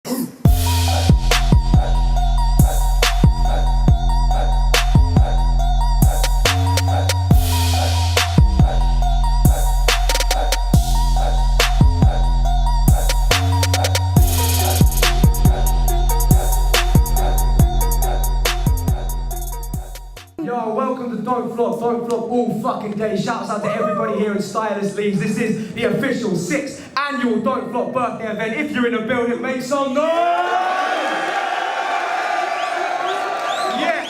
Don't flop all fucking day. Shouts out to everybody here in Stylist Leeds. This is the official 6th annual Don't Flop birthday event. If you're in the building, make some noise! Yeah!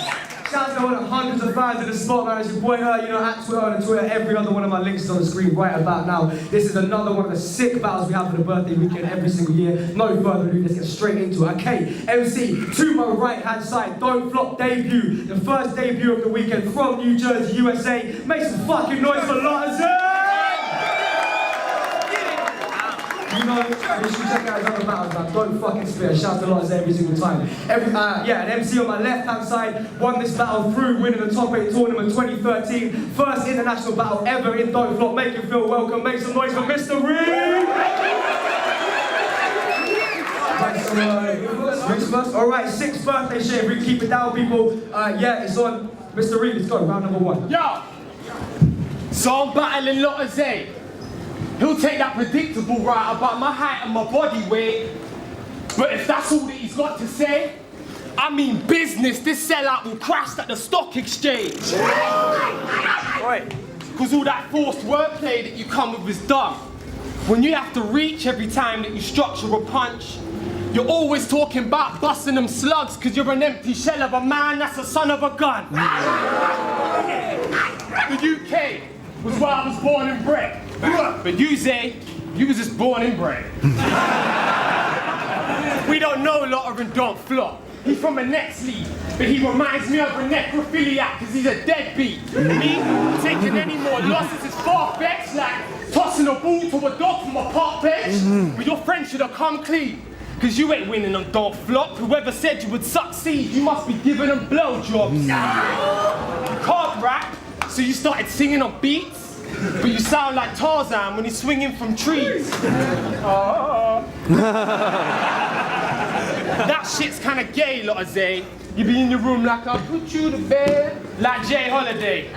Shouts to all the hundreds of fans in the spot, man. It's your boy Her, you know, at Twitter and Twitter. Every other one of my links is on the screen right about now. This is another one of the sick battles we have for the birthday weekend every single year. No further ado, let's get straight into it. Okay, MC, to my right-hand side, Don't Flop debut. The first debut of the weekend from New Jersey, USA. Make some fucking noise for LOTTA ZAY! You know, you should check out his other battles, man. Don't fucking spit. Shout to LOTTA ZAY every single time. Yeah, an MC on my left-hand side won this battle through winning the Top 8 tournament 2013. First international battle ever in Don't Flop. Make him feel welcome. Make some noise for Mr. Reed! Alright, 6th birthday shit. We keep it down, people. Yeah, it's on. Mr. Reed, let's go. Round number 1. Yo! So I'm battling LOTTA ZAY. He'll take that predictable right about my height and my body weight. But if that's all that he's got to say, I mean business, this sellout will crash at the stock exchange. Right. Because all that forced wordplay that you come with is dumb. When you have to reach every time that you structure a punch, you're always talking about busting them slugs because you're an empty shell of a man that's a son of a gun. The UK was where I was born and bred. But you, Zay, you was just born and bred. We don't know LOTTA and don't flop. He's from a next league, but he reminds me of a necrophiliac because he's a deadbeat. Me, taking any more losses is far-fetched, like tossing a ball to a dog from a park bench. But your friend should have come clean. Because you ain't winning on Don't Flop. Whoever said you would succeed, you must be giving them blowjobs. You can't rap, so you started singing on beats. But you sound like Tarzan when he's swinging from trees. That shit's kinda gay, LOTTA ZAY. You be in your room like I'll put you to bed, like Jay Holiday.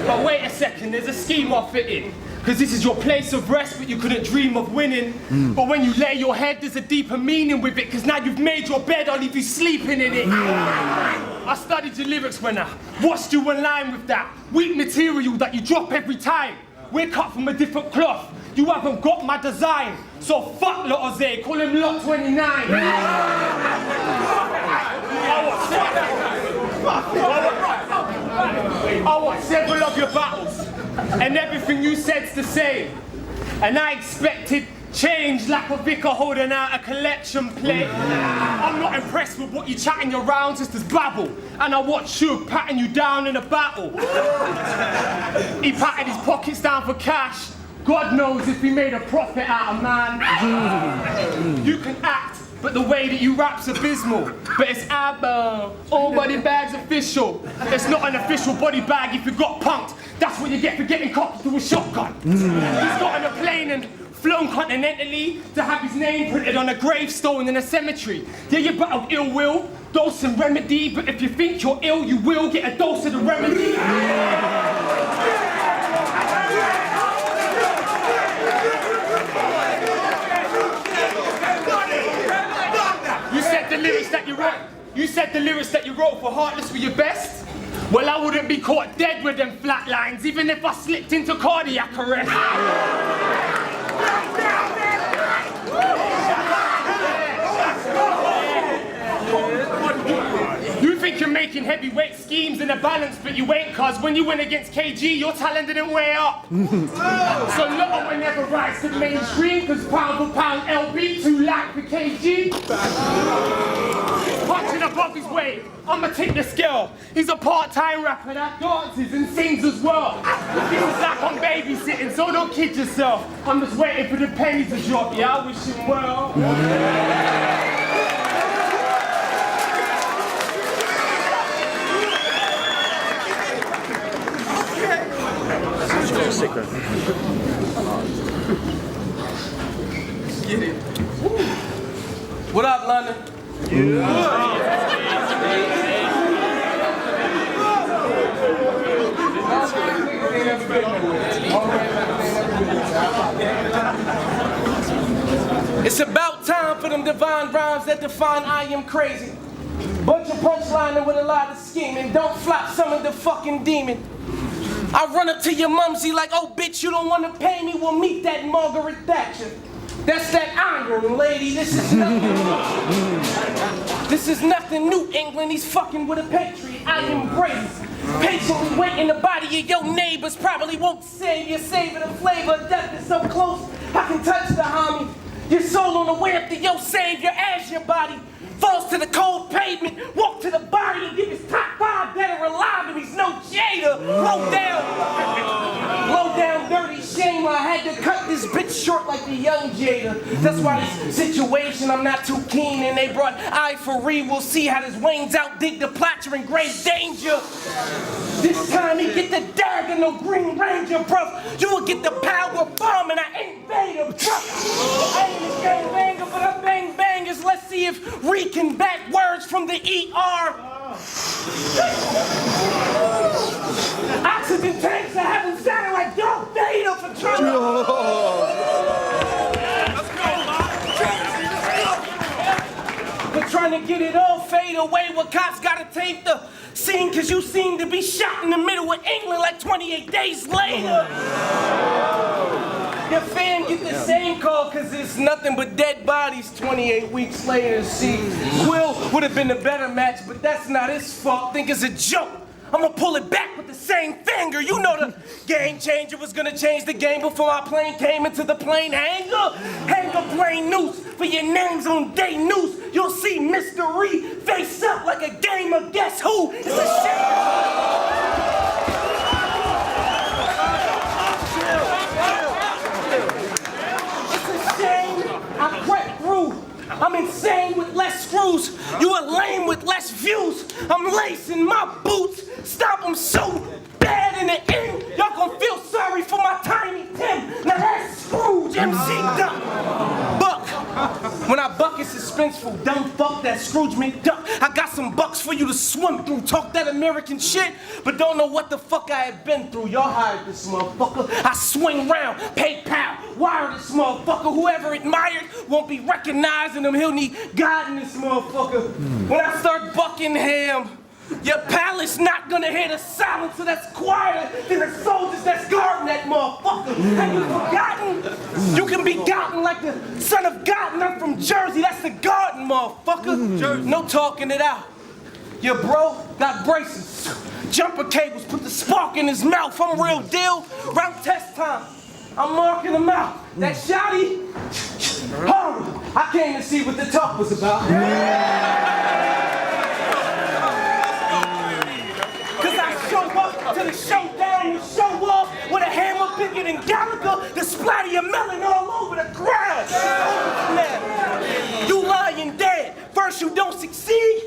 But wait a second, there's a scheme I'll fit in. Because this is your place of rest, but you couldn't dream of winning. But when you lay your head, there's a deeper meaning with it, because now you've made your bed, I'll leave you sleeping in it. I studied your lyrics when I watched you online with that weak material that you drop every time. We're cut from a different cloth. You haven't got my design. So fuck LOTTA ZAY, call him Lot 29. I watched several of your battles, and everything you said's the same. And I expected change like a vicar holding out a collection plate. I'm not impressed with what you chat in your rounds, just as babble. And I watched you patting you down in a battle. He patted his pockets down for cash. God knows if he made a profit out of man. You can act, but the way that you rap's abysmal. But it's ABBA, all body bags official. It's not an official body bag if you got punked. That's what you get for getting cocked to a shotgun. He's got on a plane and flown continentally to have his name printed on a gravestone in a cemetery. Yeah, you battled ill will, dose and remedy, but if you think you're ill, you will get a dose of the remedy. You said the lyrics that you wrote for Heartless were your best? Well, I wouldn't be caught dead with them flat lines, even if I slipped into cardiac arrest. You think you're making heavyweight schemes in a balance, but you ain't, cause when you went against KG, your talent didn't weigh up. So LOTTA will never rise to the mainstream, cause pound for pound LB too light for KG. Punching above his weight, I'ma take the scale. He's a part-time rapper that dances and sings as well. This is like I'm babysitting, so don't kid yourself. I'm just waiting for the pennies to drop, yeah, I wish him well. What up, London? London. It's about time for them divine rhymes that define I am crazy. Bunch of punchlining with a lot of scheming. Don't flop some of the fucking demon. I run up to your mumsy like, oh bitch, you don't want to pay me? Well, meet that Margaret Thatcher. That's that iron lady. This is nothing new. This is nothing new, England. He's fucking with a patriot. I embrace. Patiently waiting the body of your neighbors probably won't save you. Savor the flavor of death is so close. I can touch the homie. Your soul on the way up to your savior as your body falls to the cold pavement. Walk to the body and give his top 5 dead or alive, and he's no Jada. Low down, dirty shame. I had to cut this bitch short like the young Jada. That's why this situation I'm not too keen, and they brought Ivory. We'll see how this Wayne's out dig the plot. You're in grave danger. This time he get the dagger, no Green Ranger, bruv. You will get the power bomb, and I ain't Vader, bruv. I ain't a gangbanger, but I bang bangers. Let's see if Ree can back words from the ER. Oxygen tanks, I haven't sounded like Darth Vader for trouble. But trying to get it all fade away, what cops gotta tape the scene, cause you seem to be shot in the middle of England like 28 days later. Your fan get the same call cause it's nothing but dead bodies 28 weeks later. See, Will would have been a better match, but that's not his fault. Think it's a joke. I'm gonna pull it back with the same finger. You know the game changer was gonna change the game before my plane came into the plane hangar. Hang a plane noose for your names on day news. You'll see mystery face up like a game of Guess Who. It's a shame. I crept through. I'm insane with less screws. You are lame with less views. I'm lacing my boots. Stop them so bad in the end. Y'all gonna feel sorry for my Tiny Tim. Now that's Scrooge, MC Duck. Buck. When I buck, it's suspenseful. Dumb fuck that Scrooge McDuck. I got some bucks for you to swim through. Talk that American shit, but don't know what the fuck I had been through. Y'all hired this motherfucker. I swing round, PayPal, wire this motherfucker. Whoever admired won't be recognizing him. He'll need God in this motherfucker. When I start bucking him, your palace not gonna hear the silencer that's quieter than the soldiers that's guarding that motherfucker. Have you forgotten? You can be gotten like the son of God, and I'm from Jersey. That's the garden, motherfucker. No talking it out. Your bro got braces, jumper cables, put the spark in his mouth. I'm real deal. Round test time. I'm marking him out. That shotty, horroh. I came to see what the talk was about. To the showdown, you show off with a hammer bigger than Gallagher, the splatter your melon all over the ground. You lying dead. First you don't succeed,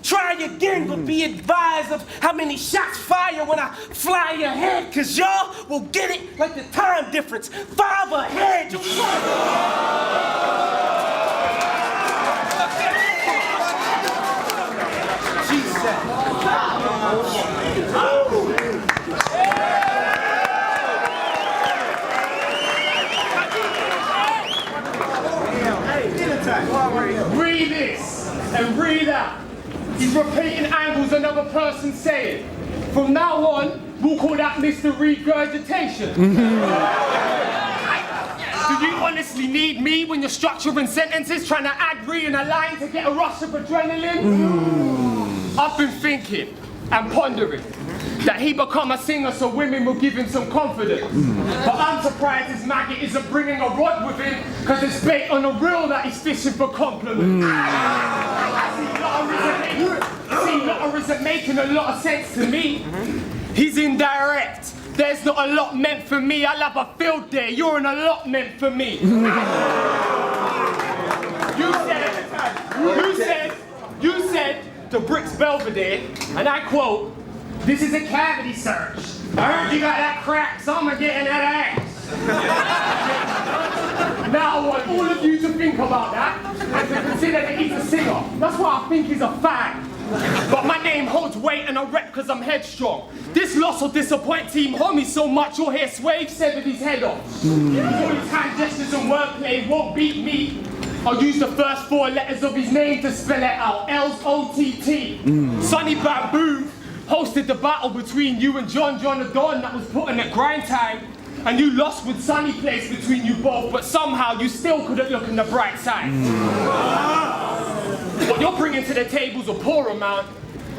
try again, but be advised of how many shots fire when I fly your head, cause y'all will get it like the time difference. 5 ahead. Breathe this and breathe out. He's repeating angles another person's saying. From now on, we'll call that Mr. Regurgitation. Do you honestly need me when you're structuring sentences, trying to add re in a line to get a rush of adrenaline? I've been thinking and pondering that he become a singer so women will give him some confidence. But I'm surprised his maggot isn't bringing a rod with him, because it's bait on the reel that he's fishing for compliments. See, Lotta isn't making a lot of sense to me. He's indirect. There's not a lot meant for me. I'll have a field day. You're an allotment for me. You said to Bricks Belvedere, and I quote, "This is a cavity search. I heard you got that crack, so I'm getting that ass." Now I want all of you to think about that. and to consider that he's a singer. That's why I think he's a fan. But my name holds weight and I rep because I'm headstrong. This loss will disappoint Team Homie so much you'll hear Swave severed his head off. All his hand gestures and wordplay won't beat me. I'll use the first 4 letters of his name to spell it out. LOTT. Sonny Bamboo hosted the battle between you and John the Don that was put in at grind time. And you lost with Sunny place between you both, but somehow you still couldn't look on the bright side. What you're bringing to the table's a poor amount.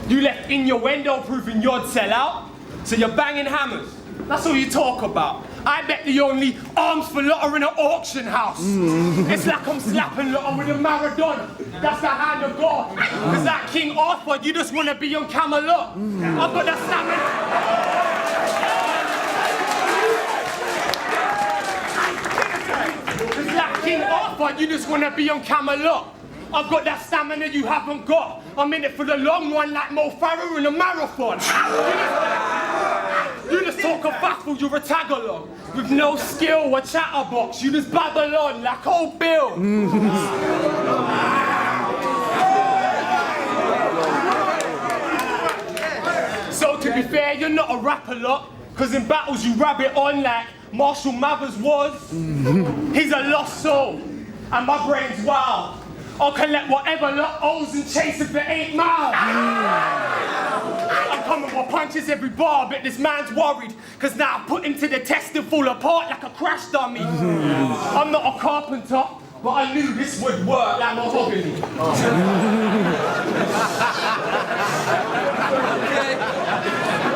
You left innuendo proving you'd sell out, so you're banging hammers. That's all you talk about. I bet the only arms for Lotta in an auction house. It's like I'm slapping Lotta with a Maradona. That's the hand of God. Cause that King Arthur, you just wanna be on Camelot. I've got the stamina. King Arthur, you just wanna be on Camelot. I've got that stamina you haven't got. I'm in it for the long run like Mo Farah in a marathon. You just talk a baffle, you're a tag-along. With no skill, a chatterbox, you just babble on like old Bill. So to be fair, you're not a rapper lot, cause in battles you rab it on like Marshall Mathers was. He's a lost soul, and my brain's wild. I'll collect whatever lot owes and chase it for 8 miles. I'm coming with punches every bar, but this man's worried, cause now I put him to the test and fall apart like a crash dummy. I'm not a carpenter, but I knew this would work like mahogany.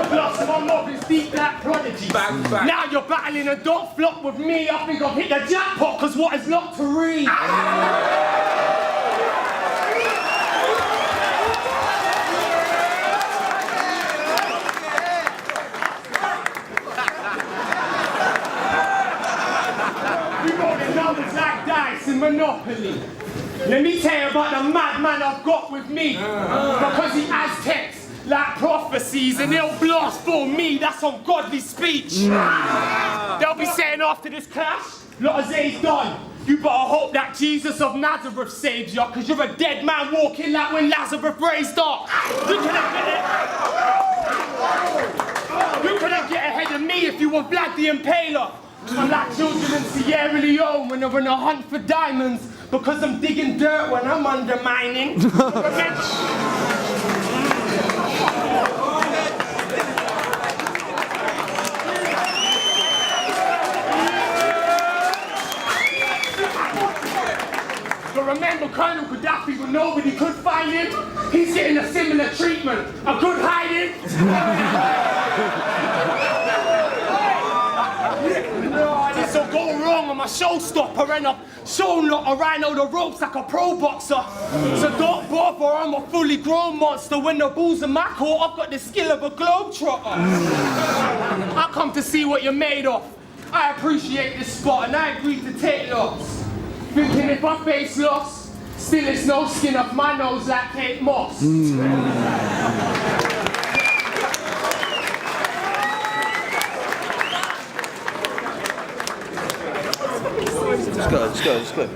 Plus, my mob is deep like prodigy. Bang, bang. Now you're battling and don't flop with me. I think I've hit the jackpot, cause what is not to read? We rolling numbers like dice in Monopoly. Let me tell you about the madman I've got with me. Because he has text like prophecies and he'll blast for me. That's ungodly speech. They'll be saying after this clash, Lotta Zay's done. You better hope that Jesus of Nazareth saves you, cause you're a dead man walking like when Lazarus raised up. You couldn't get ahead of me if you were Vlad the Impaler. I'm like children in Sierra Leone when they're on a hunt for diamonds, because I'm digging dirt when I'm undermining. But remember Colonel Gaddafi, when nobody could find him, he's getting a similar treatment. A good hiding. This'll go wrong on my showstopper, and I've shown Lotta I know the ropes like a pro boxer. So don't bother, I'm a fully grown monster. When the ball's in my court, I've got the skill of a globetrotter. I come to see what you're made of. I appreciate this spot and I agree to take loss. Thinking if I face loss, still it's no skin off my nose like Kate Moss. It's good.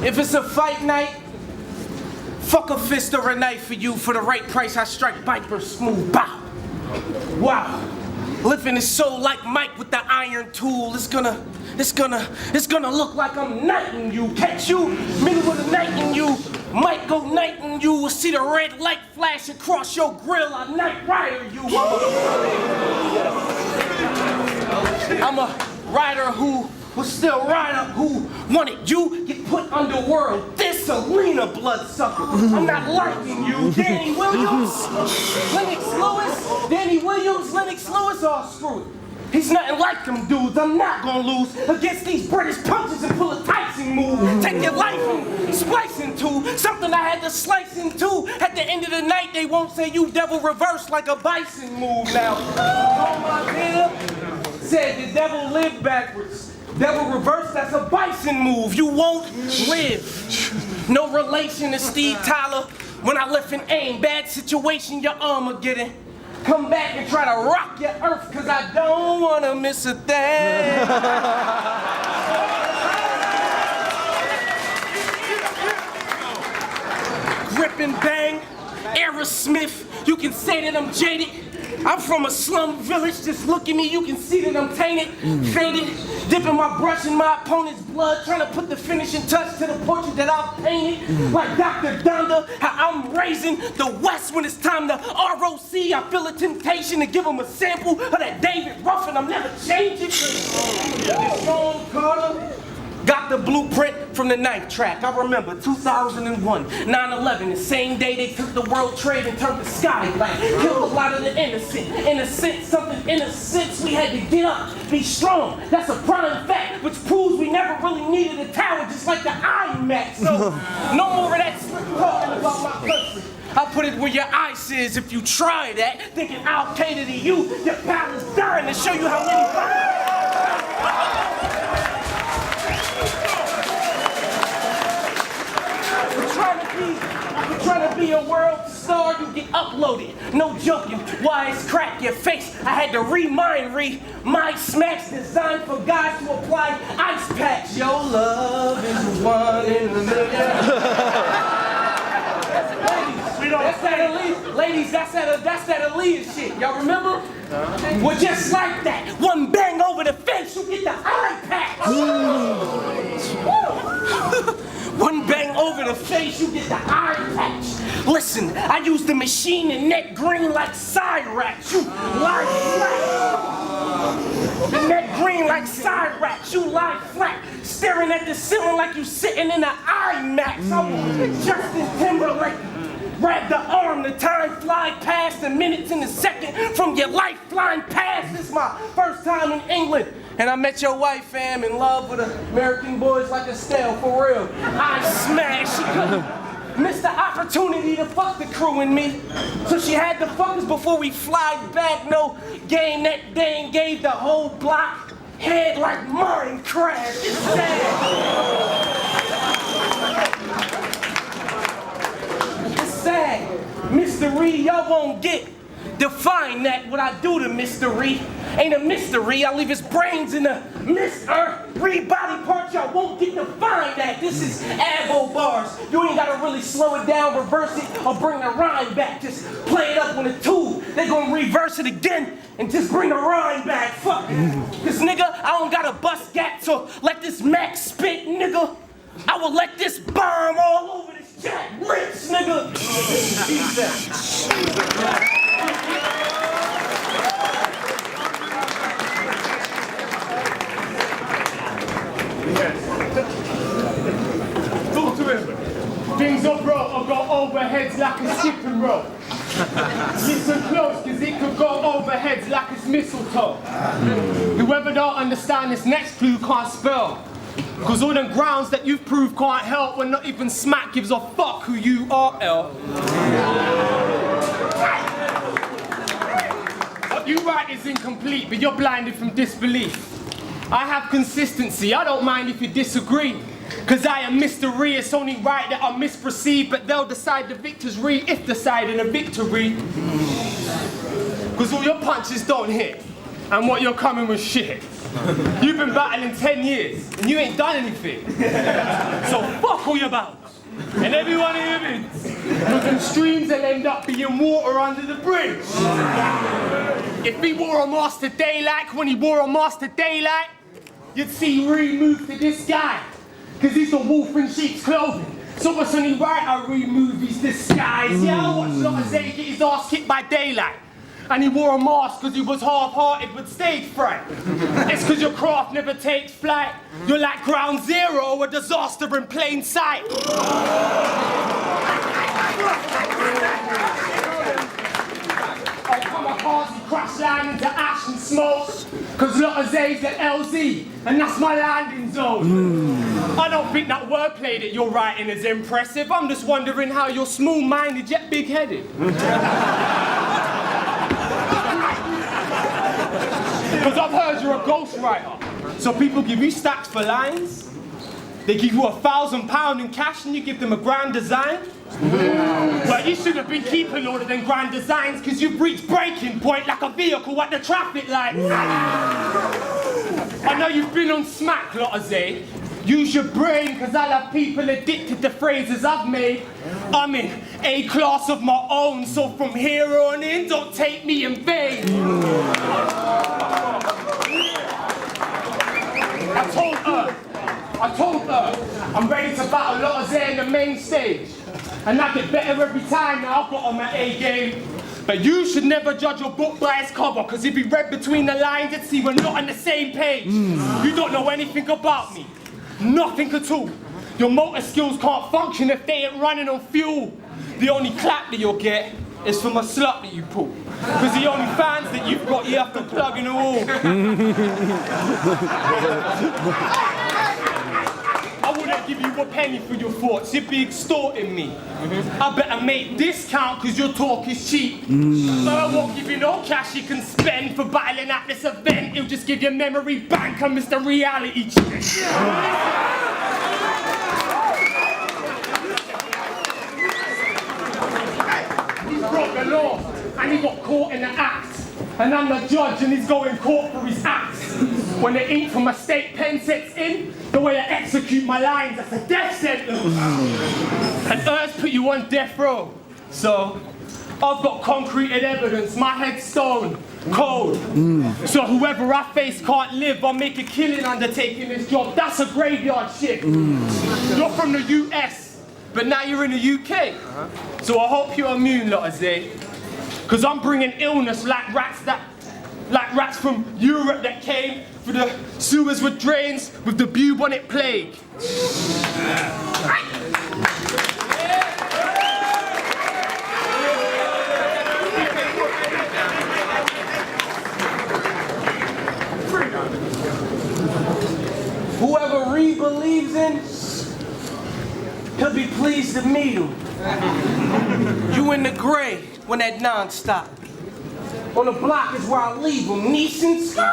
If it's a fight night, fuck a fist or a knife for you. For the right price, I strike Viper smooth. Bow. Wow. Lifting his soul like Mike with the iron tool. It's gonna look like I'm knighting you. Catch you, middle of the night in you. Might go knighting you. Will see the red light flash across your grill. I night rider you. I'm a rider who was still rider who wanted you get put underworld. This Selena bloodsucker. I'm not liking you. Danny Williams, Lennox Lewis, Danny Williams, Lennox Lewis, oh screw it. He's nothing like them dudes. I'm not gonna lose against these British punches and pull a Tyson move. Take your life and splice into something I had to slice into. At the end of the night, they won't say you devil reverse like a bison move. Now, oh my man said the devil lived backwards. Devil reverse, that's a bison move. You won't live. No relation to Steve Tyler. When I left and aim, bad situation, your Armageddon. Come back and try to rock your earth, cause I don't wanna miss a thing. and bang, Aerosmith, you can say that I'm jaded. I'm from a slum village, just look at me, you can see that I'm tainted, faded, dipping my brush in my opponent's blood, trying to put the finishing touch to the portrait that I've painted. Like Dr. Donda, how I'm raising the West when it's time to ROC. I feel a temptation to give them a sample of that David Ruffin, I'm never changing. This song, Carter, got the blueprint from the 9th track. I remember 2001, 9/11, the same day they took the World Trade and turned the sky black. Killed a lot of the innocent. In a sense, something innocent, we had to get up, be strong. That's a prime fact, which proves we never really needed a tower, just like the IMAX. So, no more of that slick talking about my country. I'll put it where your ice is if you try that. Thinking I'll cater to you, your pal is dying to show you how many trying to be a world star, you get uploaded. No joking, wise crack your face. I had to my smash designed for guys to apply ice packs. Your love is one in a million. Ladies, that's that Aaliyah shit. Y'all remember? Well, just like that, one bang over the face, you get the eye patch. One bang over the face, you get the eye patch. Listen, I use the machine and net green like Cyrax. You lie flat. Net green like Cyrax. You lie flat. Staring at the ceiling like you sitting in an IMAX. I want Justin Timberlake. Grab the arm, the time fly past, the minutes and the second from your life flying past. This is my first time in England. And I met your wife, fam, in love with American boys like Estelle, for real. I smashed, she couldn't miss the opportunity to fuck the crew and me. So she had to fuck us before we fly back. No game that dang gave the whole block head like Minecraft. It's sad. Sad. Mystery, y'all won't get. Define that, what I do to mystery. Ain't a mystery, I leave his brains in the mystery body part, y'all won't get to find that. This is abo bars. You ain't gotta really slow it down, reverse it, or bring the rhyme back. Just play it up on a tube. They gonna reverse it again and just bring the rhyme back. Fuck it. Cause nigga, I don't gotta bust gats or let this Max spit, nigga. I will let this bomb all over this Jack Rich, nigga. Talk to him. Things are broke, I've got overheads like a skipping rope. Listen close, cause it could go overheads like it's mistletoe. Whoever don't understand this next clue can't spell. Cause all the grounds that you've proved can't help when not even smack gives a fuck who you are, L. What you write is incomplete, but you're blinded from disbelief. I have consistency, I don't mind if you disagree. Cause I am mystery, it's only right that I misperceive, but they'll decide the victor's re if deciding a victory. Cause all your punches don't hit, and what you're coming with shit. You've been battling 10 years, and you ain't done anything. So fuck all your battles, and everyone here wins. Cause them streams will end up being water under the bridge. If he wore a mask to daylyt, when he wore a mask to daylyt, you'd see remove to this guy. Cause he's a wolf in sheep's clothing. So what's only right, I remove his disguise. Yeah, I watched LOTTA ZAY get his ass kicked by daylyt. And he wore a mask because he was half-hearted with stage fright. It's because your craft never takes flight. You're like ground zero, a disaster in plain sight. Kamikaze crash land into ash and smoke. Cause LOTTA ZAY's at LZ, and that's my landing zone. I don't think that wordplay that you're writing is impressive. I'm just wondering how you're small-minded yet big-headed. Because I've heard you're a ghostwriter. So people give you stacks for lines. They give you £1,000 in cash and you give them a grand design. Well, you should have been keeping all of them grand designs because you've reached breaking point like a vehicle at the traffic light. I know you've been on smack, LOTTA ZAY. Use your brain, cause I love people addicted to phrases I've made. I'm in a class of my own, so from here on in, don't take me in vain. I told her, I'm ready to battle LOTTA ZAY in the main stage. And I get better every time now, I've got on my A game. But you should never judge a book by its cover, cause if you read between the lines, you'd see we're not on the same page. You don't know anything about me. Nothing at all. Your motor skills can't function if they ain't running on fuel. The only clap that you'll get is from a slut that you pull. Cause the only fans that you've got, you have to plug in the wall. I wouldn't give you a penny for your thoughts, you'd be extorting me. I better make this count cause your talk is cheap. So I won't give you no cash you can spend for battling at this event. It'll just give your memory bank and Mr. Reality check. Broke the law and he got caught in the act, and I'm the judge and he's going court for his acts. When the ink from my state pen sets in, the way I execute my lines, that's a death sentence. And Earth put you on death row, so I've got concreted evidence, my head's stone cold. So whoever I face can't live, I'll make a killing undertaking this job. That's a graveyard shift. You're from the US, but now you're in the UK. So I hope you're immune, LOTTA ZAY. Cause I'm bringing illness like rats from Europe that came for the sewers with drains with the bubonic plague. Whoever Reed believes in, he'll be pleased to meet him. You in the gray when that non-stop. On the block is where I leave him. Niece and skirt.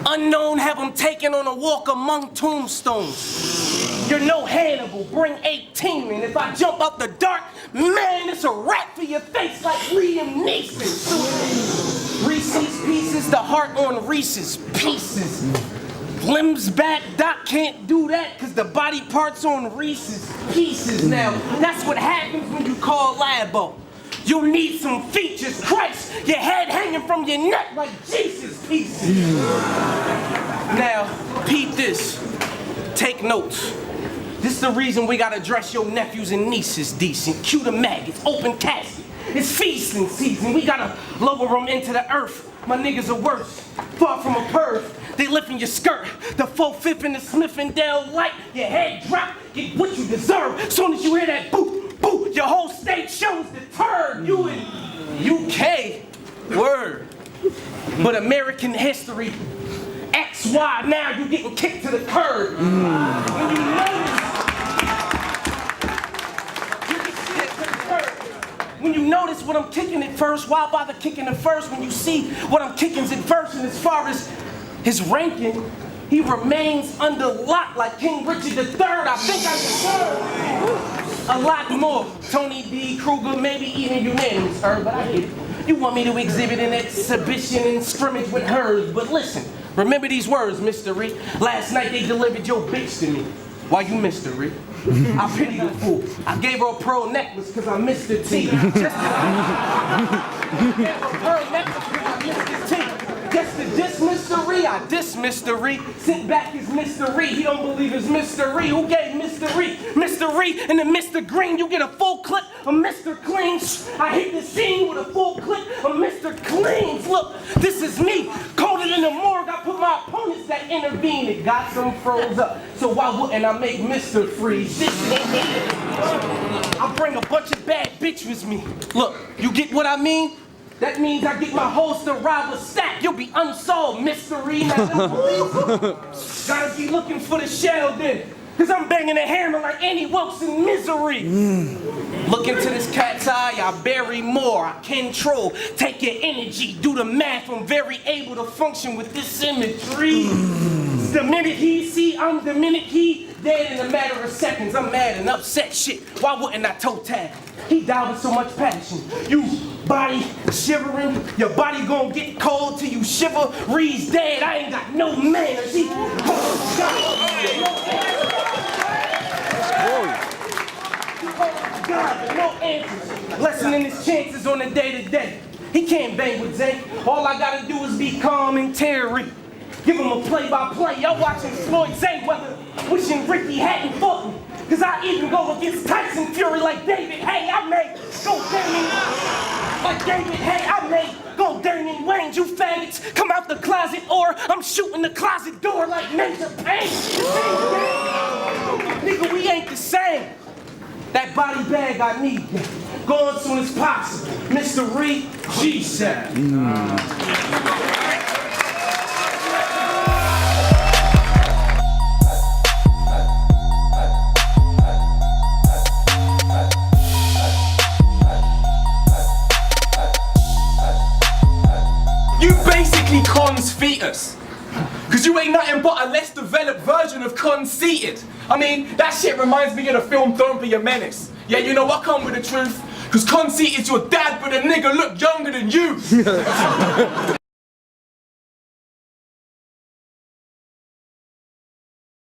Unknown have him taken on a walk among tombstones. You're no Hannibal, bring 18, and if I jump out the dark, man, it's a wrap for your face like Liam Neeson. Reese's Pieces, the heart on Reese's Pieces. Limbs back, Doc can't do that cause the body parts on Reese's Pieces. Now, that's what happens when you call Labo. You need some features, Christ, your head hanging from your neck like Jesus Pieces. Now, peep this, take notes. This is the reason we gotta dress your nephews and nieces decent. Cue the maggots, open casket. It's feasting season, we gotta lower them into the earth. My niggas are worse, far from a perv. They lifting your skirt, the 4/5 in the Smith and daylyt. Your head drop, get what you deserve. Soon as you hear that boop, boop, your whole state shows deterred. You in UK, word. But American history, XY, now you getting kicked to the curb. When you notice, when you notice what I'm kicking at first, why bother kicking it first when you see what I'm kicking's at first? And as far as his ranking, he remains under lock like King Richard III. I think I deserve a lot more. Tony D, Kruger, maybe even unanimous, but I get it. You want me to exhibit an exhibition and scrimmage with hers, but listen, remember these words, Mr. Ree. Last night they delivered your bitch to me. Why you Mr. Ree? I pity the fool. I gave her a pearl necklace because I missed the T. I gave her a pearl necklace because I missed the T. Just to diss Mr. Ree, I diss Mr. Ree. Sit back is Mr. Ree. He don't believe it's Mr. Ree. Who gave Mr. Ree? Mr. Ree and then Mr. Green. You get a full clip of Mr. Clean. I hit the scene with a full clip of Mr. Clean. Look, this is me. Colder than the morgue. I put my opponents that intervened. It got some froze up. So why wouldn't I make Mr. Freeze? This is I bring a bunch of bad bitch with me. Look, you get what I mean? That means I get my holster robbed with stack. You'll be unsolved, mystery. Gotta be looking for the shell then. Cause I'm banging a hammer like Annie Wilson Misery. Look into this cat's eye, I bury more. I control, take your energy, do the math. I'm very able to function with this imagery. The minute he see, I'm the minute he dead in a matter of seconds. I'm mad and upset shit. Why wouldn't I toe tag? He died with so much passion. You body shivering. Your body gonna get cold till you shiver. Reed's dead, I ain't got no manners. God, no answers. Lessening his chances on the day-to-day. He can't bang with Zay. All I gotta do is be calm and Terry. Give him a play-by-play. Y'all watching Floyd Zay, whether wishing Ricky hadn't fought me. Cause I even go against Tyson Fury like David. Hey, I may go Damien. Like David, hey, I may go Damien Wayne. You faggots, come out the closet or I'm shooting the closet door like Major Payne. Nigga, we ain't the same. That body bag I need. Go as soon as possible. Mr. Reed, G-Set. You basically cons fetus. Cause you ain't nothing but a less developed version of conceited. I mean, that shit reminds me of the film Don't Be a Menace. Yeah, you know, I come with the truth. Cause conceited's your dad, but a nigga look younger than you.